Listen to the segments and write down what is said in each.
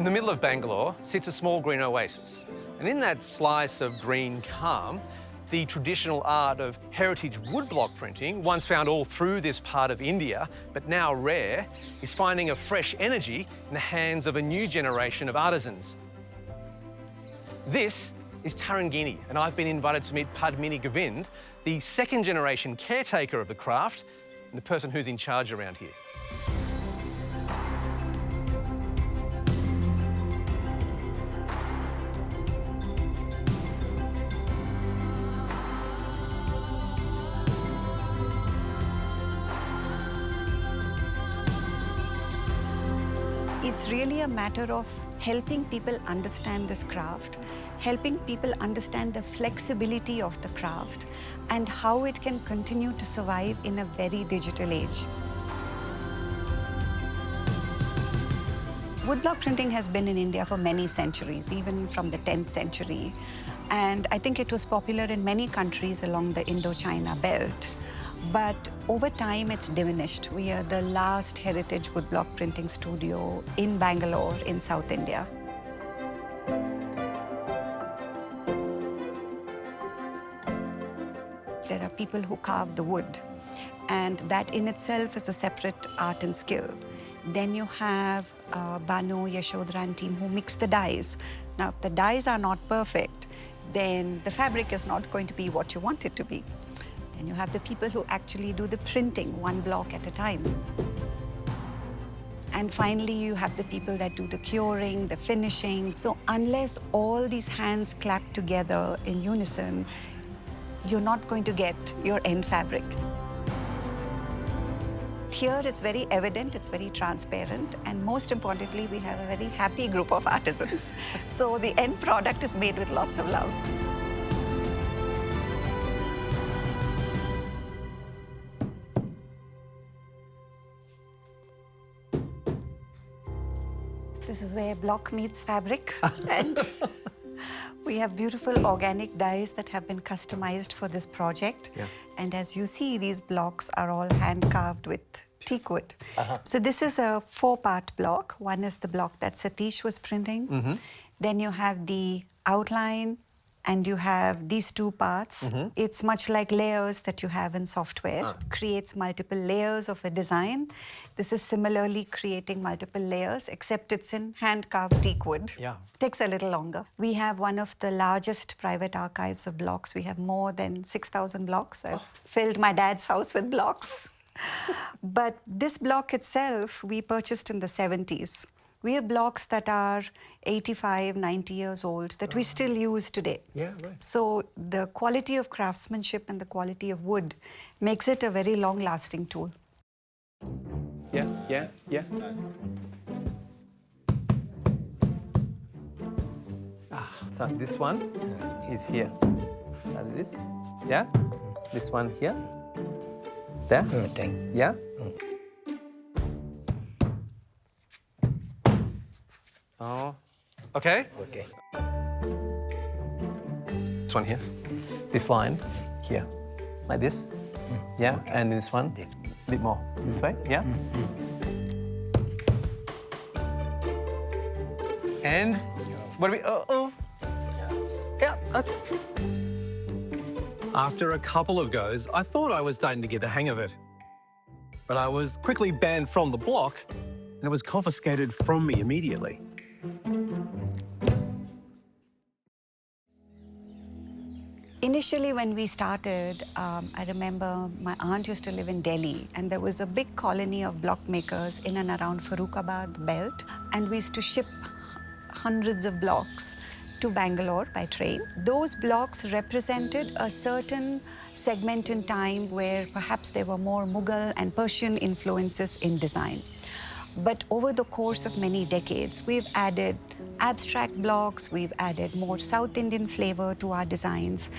In the middle of Bangalore sits a small green oasis. And in that slice of green calm, the traditional art of heritage woodblock printing, once found all through this part of India, but now rare, is finding a fresh energy in the hands of a new generation of artisans. This is Tharangini, and I've been invited to meet Padmini Govind, the second-generation caretaker of the craft and the person who's in charge around here. It's really a matter of helping people understand this craft, helping people understand the flexibility of the craft and how it can continue to survive in a very digital age. Woodblock printing has been in India for many centuries, even from the 10th century. And I think it was popular in many countries along the Indo-China belt. But over time, it's diminished. We are the last heritage woodblock printing studio in Bangalore, in South India. There are people who carve the wood, and that in itself is a separate art and skill. Then you have Banu, Yashodhara and team who mix the dyes. Now, if the dyes are not perfect, then the fabric is not going to be what you want it to be. And you have the people who actually do the printing, one block at a time. And finally, you have the people that do the curing, the finishing. So unless all these hands clap together in unison, you're not going to get your end fabric. Here, it's very evident, it's very transparent, and most importantly, we have a very happy group of artisans. So the end product is made with lots of love. This is where block meets fabric, and we have beautiful organic dyes that have been customized for this project. Yeah. And as you see, these blocks are all hand-carved with teak wood. So this is a 4-part block. One is the block that Satish was printing. Then you have the outline, and you have these 2 parts. It's much like layers that you have in software. Creates multiple layers of a design. This is similarly creating multiple layers, except it's in hand-carved teak wood. Yeah. Takes a little longer. We have one of the largest private archives of blocks. We have more than 6,000 blocks. I've filled my dad's house with blocks. But this block itself, we purchased in the 70s. We have blocks that are 85, 90 years old that we still use today. Yeah, right. So the quality of craftsmanship and the quality of wood makes it a very long-lasting tool. Yeah. So this one is here. Like this. Yeah. This one here. There. Yeah. Oh, okay. Okay. This one here. This line here. Like this. Yeah, okay. And this one. A bit more. This way. Yeah. And what do we... Yeah. Okay. After a couple of goes, I thought I was starting to get the hang of it. But I was quickly banned from the block, and it was confiscated from me immediately. Initially, when we started, I remember my aunt used to live in Delhi, and there was a big colony of block makers in and around Farrukhabad belt, and we used to ship hundreds of blocks to Bangalore by train. Those blocks represented a certain segment in time where perhaps there were more Mughal and Persian influences in design. But over the course of many decades, we've added abstract blocks, we've added more South Indian flavor to our designs,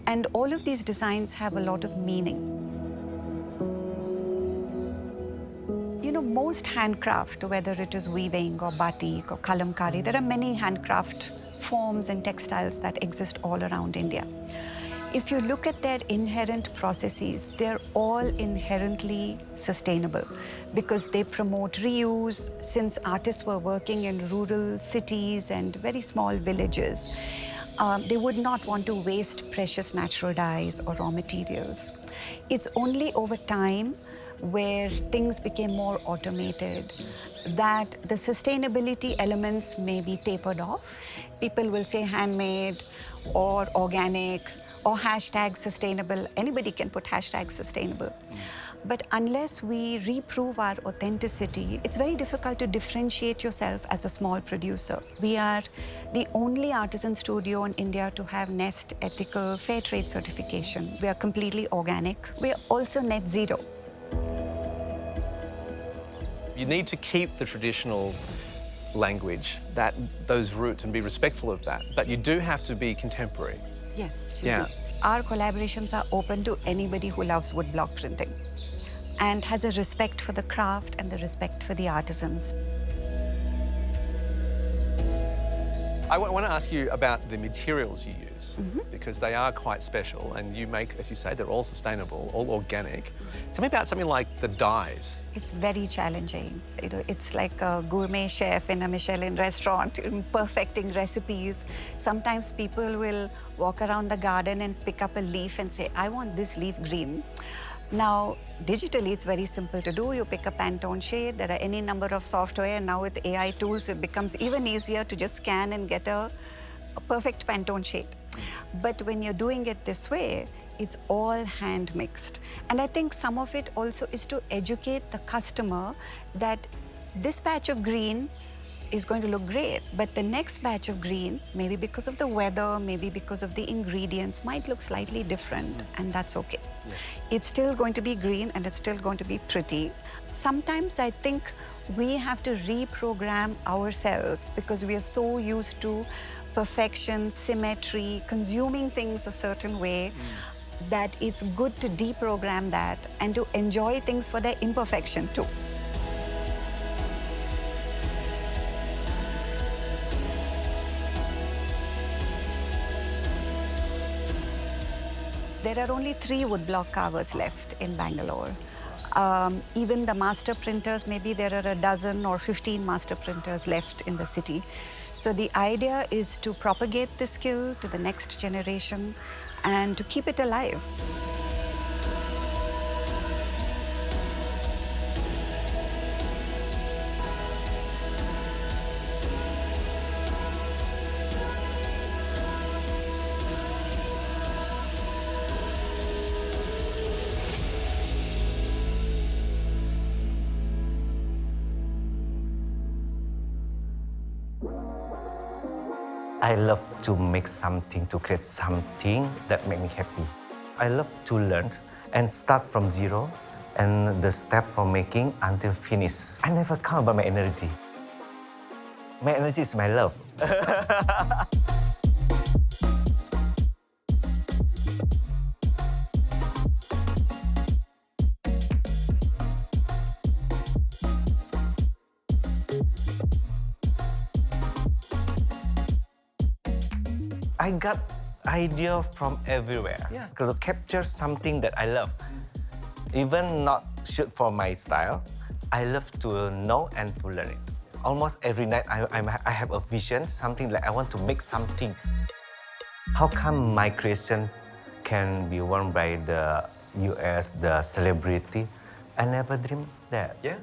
and all of these designs have a lot of meaning. You know, most handcraft, whether it is weaving or batik or kalamkari, there are many handcraft forms and textiles that exist all around India. If you look at their inherent processes, they're all inherently sustainable because they promote reuse. Since artists were working in rural cities and very small villages, they would not want to waste precious natural dyes or raw materials. It's only over time where things became more automated that the sustainability elements may be tapered off. People will say handmade or organic or hashtag sustainable. Anybody can put hashtag sustainable. But unless we reprove our authenticity, it's very difficult to differentiate yourself as a small producer. We are the only artisan studio in India to have Nest Ethical Fair Trade certification. We are completely organic. We are also net zero. You need to keep the traditional language, those roots, and be respectful of that. But you do have to be contemporary. Yes. Yeah. Our collaborations are open to anybody who loves woodblock printing and has a respect for the craft and the respect for the artisans. I want to ask you about the materials you use, because they are quite special, and you make, as you say, they're all sustainable, all organic. Tell me about something like the dyes. It's very challenging. It's like a gourmet chef in a Michelin restaurant, perfecting recipes. Sometimes people will walk around the garden and pick up a leaf and say, I want this leaf green. Now, digitally, it's very simple to do. You pick a Pantone shade. There are any number of software. And now with AI tools, it becomes even easier to just scan and get a perfect Pantone shade. But when you're doing it this way, it's all hand mixed. And I think some of it also is to educate the customer that this patch of green is going to look great, but the next batch of green, maybe because of the weather, maybe because of the ingredients, might look slightly different, and that's okay. Yeah. It's still going to be green and it's still going to be pretty. Sometimes I think we have to reprogram ourselves because we are so used to perfection, symmetry, consuming things a certain way, that it's good to deprogram that and to enjoy things for their imperfection too. There are only 3 woodblock carvers left in Bangalore. Even the master printers, maybe there are a dozen or 15 master printers left in the city. So the idea is to propagate the skill to the next generation and to keep it alive. I love to make something, to create something that makes me happy. I love to learn and start from zero and the step from making until finish. I never count about my energy. My energy is my love. I got idea from everywhere. Yeah. To capture something that I love. Even not shoot for my style, I love to know and to learn it. Almost every night I have a vision, something like I want to make something. How come my creation can be worn by the US, the celebrity? I never dreamed that. Yeah.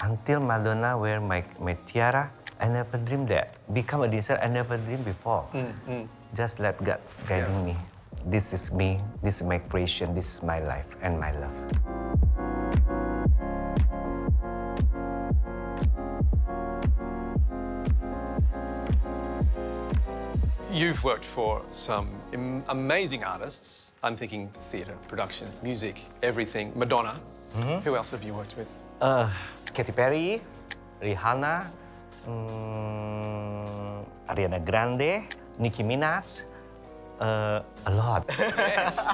Until Madonna wear my tiara, I never dreamed that. Become a designer, I never dreamed before. Just let God guiding me. This is me, this is my creation, this is my life and my love. You've worked for some amazing artists. I'm thinking theatre, production, music, everything. Madonna. Who else have you worked with? Katy Perry, Rihanna, Ariana Grande, Nicki Minaj, a lot. Yes.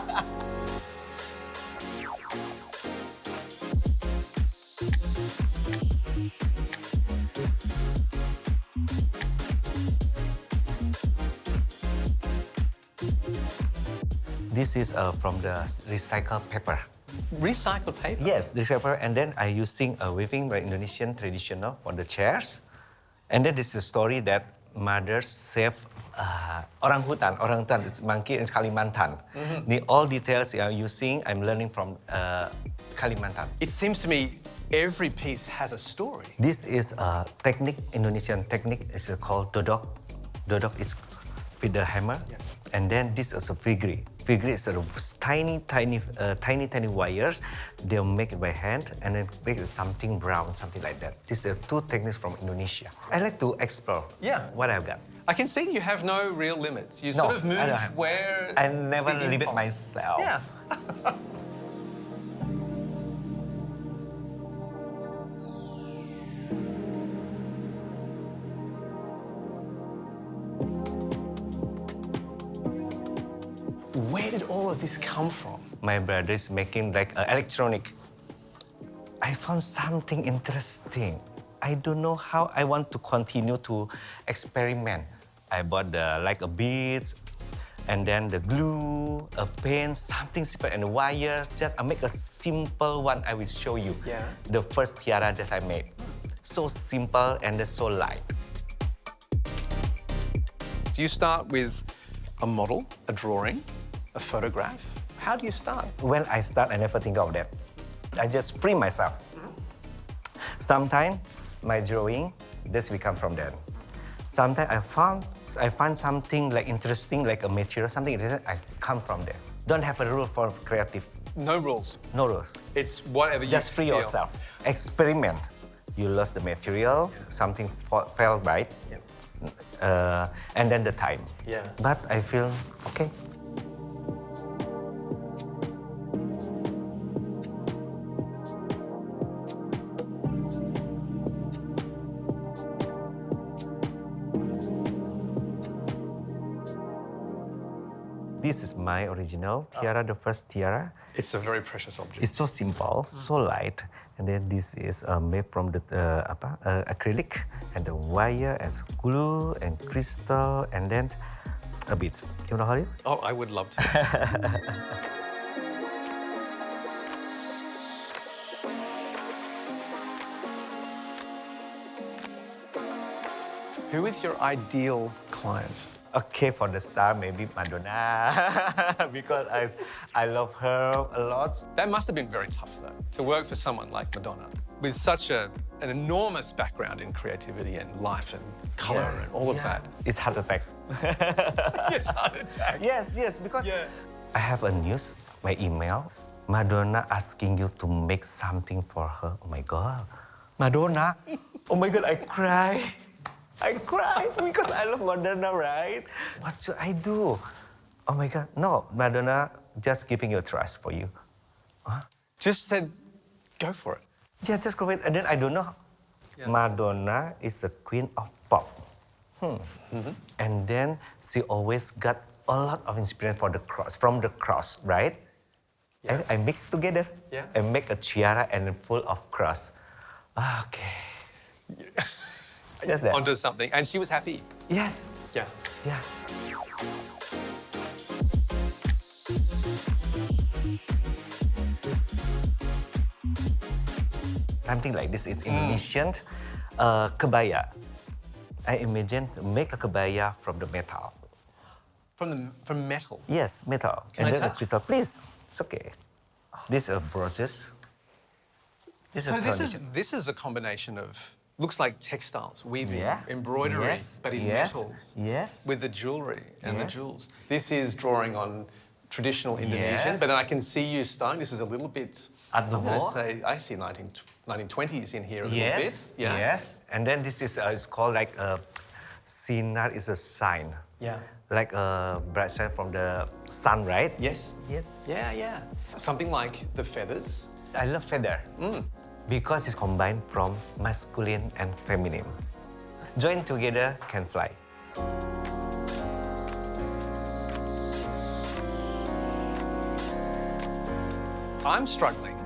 This is from the recycled paper. Recycled paper? Yes, the paper, and then I using a weaving by Indonesian traditional for the chairs. And then this is a story that mother saved orangutan, it's monkey in Kalimantan. The all details you are using, I'm learning from Kalimantan. It seems to me every piece has a story. This is a technique, Indonesian technique, is called dodok. Dodok is with the hammer. Yeah. And then this is a filigree. Filigree is a tiny wires. They'll make it by hand and then make it something brown, something like that. These are two techniques from Indonesia. I like to explore what I've got. I can see you have no real limits. You sort of move where... I never limit myself. Yeah. Where did all of this come from? My brother is making like electronic. I found something interesting. I don't know how I want to continue to experiment. I bought like a beads, and then the glue, a pen, something simple, and a wire. Just I make a simple one. I will show you. Yeah. The first tiara that I made. So simple and so light. So you start with a model, a drawing, a photograph. How do you start? When I start, I never think of that. I just free myself. Sometimes my drawing, that's become from that. Sometimes I find something like interesting, like a material, something interesting, I come from there. Don't have a rule for creative. No rules. No rules. It's whatever you just free feel. yourself. Experiment. You lost the material, something fell right, and then the time. Yeah. But I feel okay. This is my original tiara, the first tiara. It's a very precious object. It's so simple, so light. And then this is made from the acrylic and the wire and glue and crystal and then a bit. You want to hold it? Oh, I would love to. Who is your ideal client? Okay, for the star, maybe Madonna, because I love her a lot. That must have been very tough, though, to work for someone like Madonna, with such an enormous background in creativity and life and colour and all of that. It's heart attack. It's heart attack. Yes, because I have a news, my email, Madonna asking you to make something for her. Oh my God, Madonna, oh my God, I cry. I cried because I love Madonna, right? What should I do? Oh my God, no, Madonna just giving you a trust for you. Huh? Just said, go for it. Yeah, just go with it. And then I don't know. Yeah. Madonna is a queen of pop. And then she always got a lot of inspiration for the cross, from the cross, right? Yeah. I mix together and make a tiara and full of cross. Okay. Just that. Onto something. And she was happy. Yes. Yeah. Yeah. Something like this is Indonesian kebaya. I imagine make a kebaya from the metal. From metal? Yes, metal. Can I then touch? the crystal, please. It's okay. These are brooches. This is a combination of, looks like textiles, weaving, embroidery, but in metals. Yes. With the jewellery and the jewels. This is drawing on traditional Indonesian, but then I can see you starting. This is a little bit, I'm going to say, I see 1920s in here a little bit. Yeah. Yes. And then this is it's called like sinar is a sign. Yeah. Like a bright sign from the sun, right? Yes. Yes. Yeah. Something like the feathers. I love feather because it's combined from masculine and feminine. Join together can fly. I'm struggling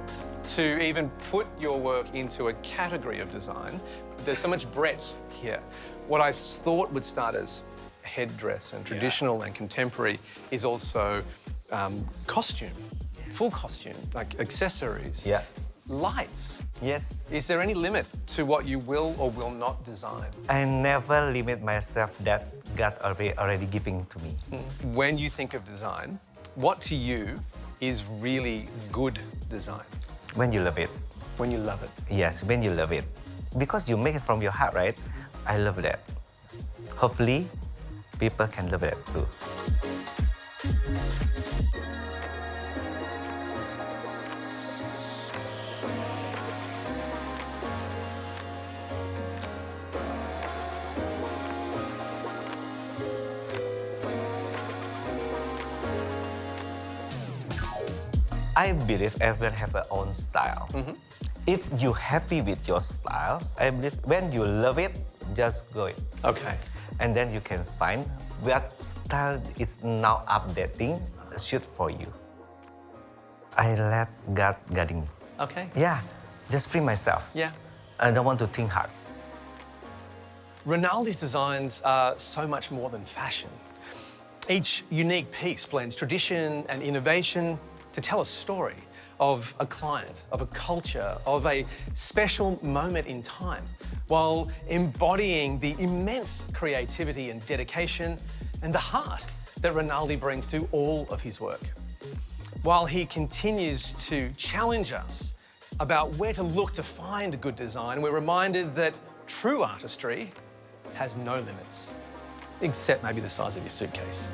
to even put your work into a category of design. There's so much breadth here. What I thought would start as headdress and traditional and contemporary is also costume, full costume, like accessories, Yeah. lights. Yes. Is there any limit to what you will or will not design? I never limit myself that God already giving to me. When you think of design, what to you is really good design? When you love it. When you love it. Yes, when you love it. Because you make it from your heart, right? I love that. Hopefully, people can love it too. I believe everyone have their own style. If you're happy with your style, I believe when you love it, just go it. Okay. And then you can find what style is now updating suit for you. I let God guiding me. Okay. Yeah, just free myself. Yeah. I don't want to think hard. Rinaldi's designs are so much more than fashion. Each unique piece blends tradition and innovation to tell a story of a client, of a culture, of a special moment in time, while embodying the immense creativity and dedication and the heart that Rinaldi brings to all of his work. While he continues to challenge us about where to look to find good design, we're reminded that true artistry has no limits, except maybe the size of your suitcase.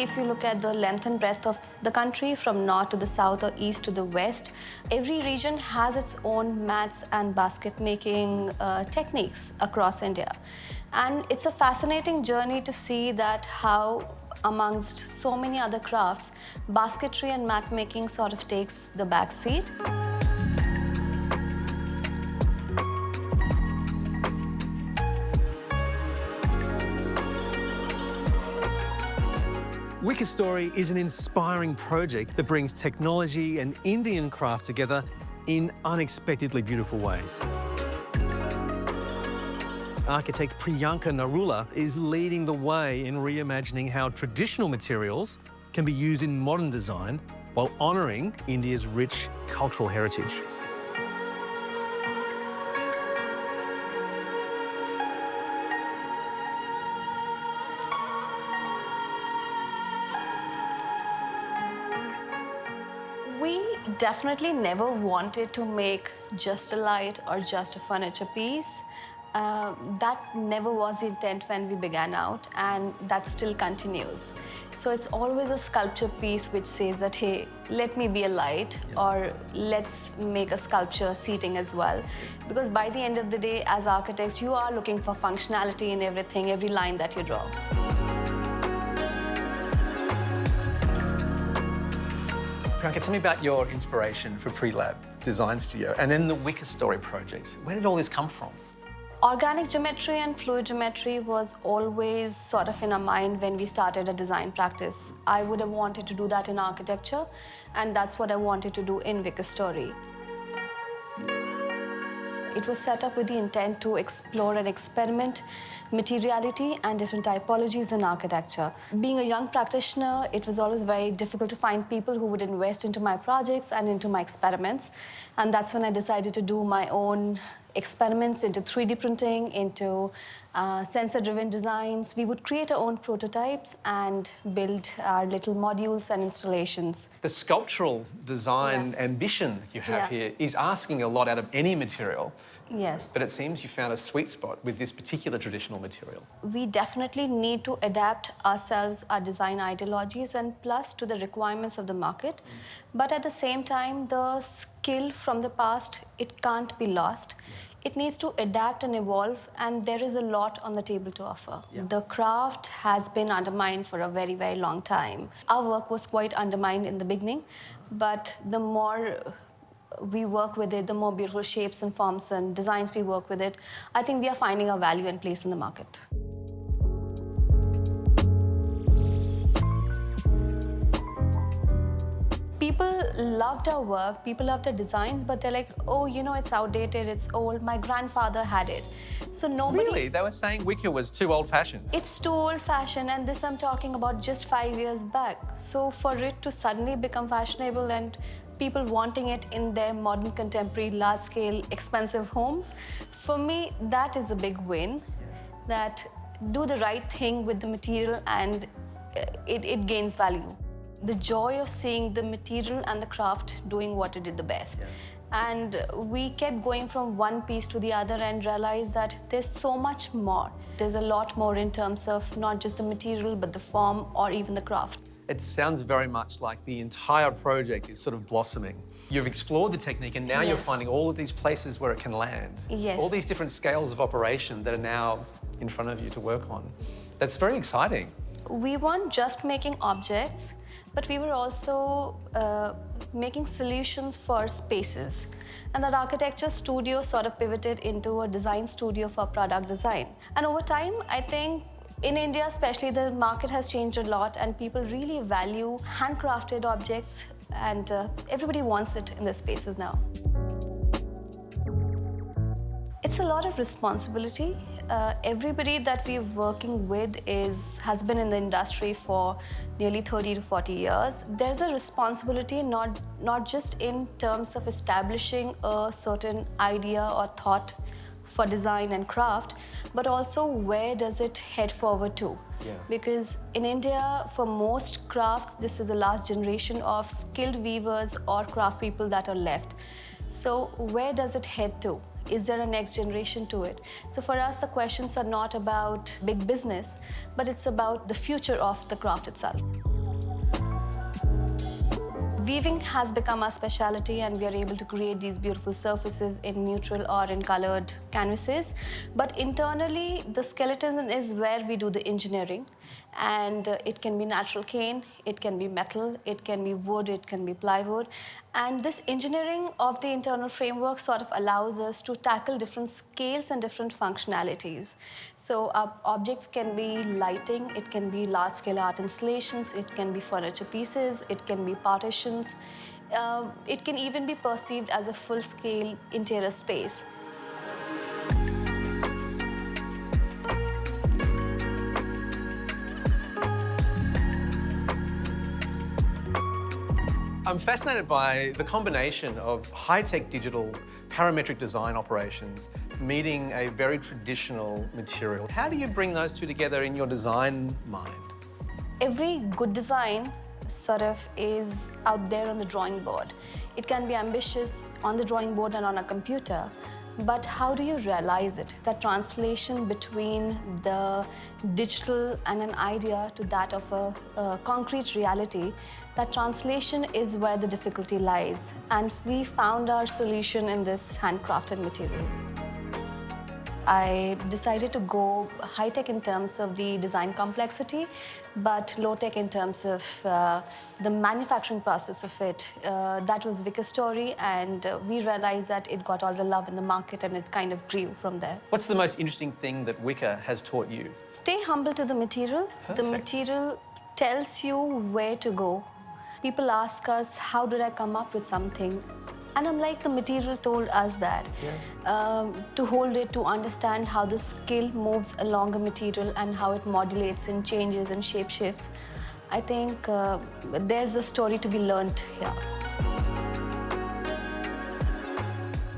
If you look at the length and breadth of the country, from north to the south or east to the west, every region has its own mats and basket making techniques across India. And it's a fascinating journey to see that how amongst so many other crafts, basketry and mat making sort of takes the back seat. Wicker Story is an inspiring project that brings technology and Indian craft together in unexpectedly beautiful ways. Architect Priyanka Narula is leading the way in reimagining how traditional materials can be used in modern design while honouring India's rich cultural heritage. We definitely never wanted to make just a light or just a furniture piece. That never was the intent when we began out, and that still continues. So it's always a sculpture piece which says that, hey, let me be a light, or let's make a sculpture seating as well. Because by the end of the day, as architects, you are looking for functionality in everything, every line that you draw. Priyanka, tell me about your inspiration for PreLab Design Studio and then the Wicker Story Project. Where did all this come from? Organic geometry and fluid geometry was always sort of in our mind when we started a design practice. I would have wanted to do that in architecture, and that's what I wanted to do in Wicker Story. It was set up with the intent to explore and experiment materiality and different typologies in architecture. Being a young practitioner, it was always very difficult to find people who would invest into my projects and into my experiments. And that's when I decided to do my own experiments into 3D printing, into sensor-driven designs. We would create our own prototypes and build our little modules and installations. The sculptural design ambition that you have here is asking a lot out of any material. Yes. But it seems you found a sweet spot with this particular traditional material. We definitely need to adapt ourselves, our design ideologies, and plus to the requirements of the market. But at the same time, the skill from the past, it can't be lost. It needs to adapt and evolve, and there is a lot on the table to offer. The craft has been undermined for a very, very long time. Our work was quite undermined in the beginning, but the more we work with it, the more beautiful shapes and forms and designs we work with it, I think we are finding our value and place in the market. People loved our work, people loved our designs, but they're like, oh, you know, it's outdated, it's old. My grandfather had it. So nobody... Really? They were saying wicker was too old-fashioned? It's too old-fashioned, and this I'm talking about just 5 years back. So for it to suddenly become fashionable and people wanting it in their modern, contemporary, large-scale, expensive homes, for me, that is a big win. That do the right thing with the material and it gains value. The joy of seeing the material and the craft doing what it did the best. And we kept going from one piece to the other and realized that there's so much more. There's a lot more in terms of not just the material, but the form or even the craft. It sounds very much like the entire project is sort of blossoming. You've explored the technique and now you're finding all of these places where it can land. Yes. All these different scales of operation that are now in front of you to work on. That's very exciting. We weren't just making objects, but we were also making solutions for spaces. And that architecture studio sort of pivoted into a design studio for product design. And over time, I think in India especially, the market has changed a lot and people really value handcrafted objects and everybody wants it in their spaces now. It's a lot of responsibility. Everybody that we're working with has been in the industry for nearly 30 to 40 years. There's a responsibility not just in terms of establishing a certain idea or thought for design and craft, but also where does it head forward to? Because in India, for most crafts, this is the last generation of skilled weavers or craft people that are left. So where does it head to? Is there a next generation to it? So for us, the questions are not about big business, but it's about the future of the craft itself. Weaving has become our specialty and we are able to create these beautiful surfaces in neutral or in colored canvases. But internally, the skeleton is where we do the engineering. And it can be natural cane, it can be metal, it can be wood, it can be plywood. And this engineering of the internal framework sort of allows us to tackle different scales and different functionalities. So our objects can be lighting, it can be large-scale art installations, it can be furniture pieces, it can be partitions. It can even be perceived as a full-scale interior space. I'm fascinated by the combination of high-tech digital parametric design operations meeting a very traditional material. How do you bring those two together in your design mind? Every good design sort of is out there on the drawing board. It can be ambitious on the drawing board and on a computer, but how do you realize it? That translation between the digital and an idea to that of a concrete reality, that translation is where the difficulty lies. And we found our solution in this handcrafted material. I decided to go high-tech in terms of the design complexity, but low-tech in terms of the manufacturing process of it. That was Wicker Story, and we realized that it got all the love in the market and it kind of grew from there. What's the most interesting thing that Wicker has taught you? Stay humble to the material. Perfect. The material tells you where to go. People ask us, how did I come up with something? And I'm like, the material told us that. To hold it, to understand how the skill moves along a material and how it modulates and changes and shape shifts. I think there's a story to be learned here.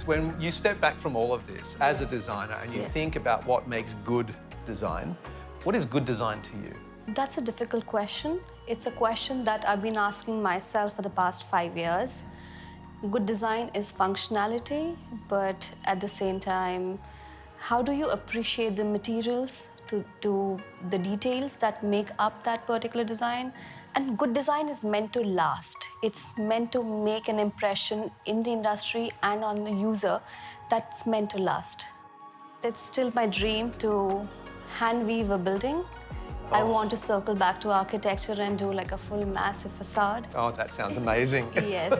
When you step back from all of this as a designer and you think about what makes good design, what is good design to you? That's a difficult question. It's a question that I've been asking myself for the past 5 years. Good design is functionality, but at the same time, how do you appreciate the materials to the details that make up that particular design? And good design is meant to last. It's meant to make an impression in the industry and on the user that's meant to last. It's still my dream to hand weave a building. I want to circle back to architecture and do like a full massive facade. Oh, that sounds amazing. Yes.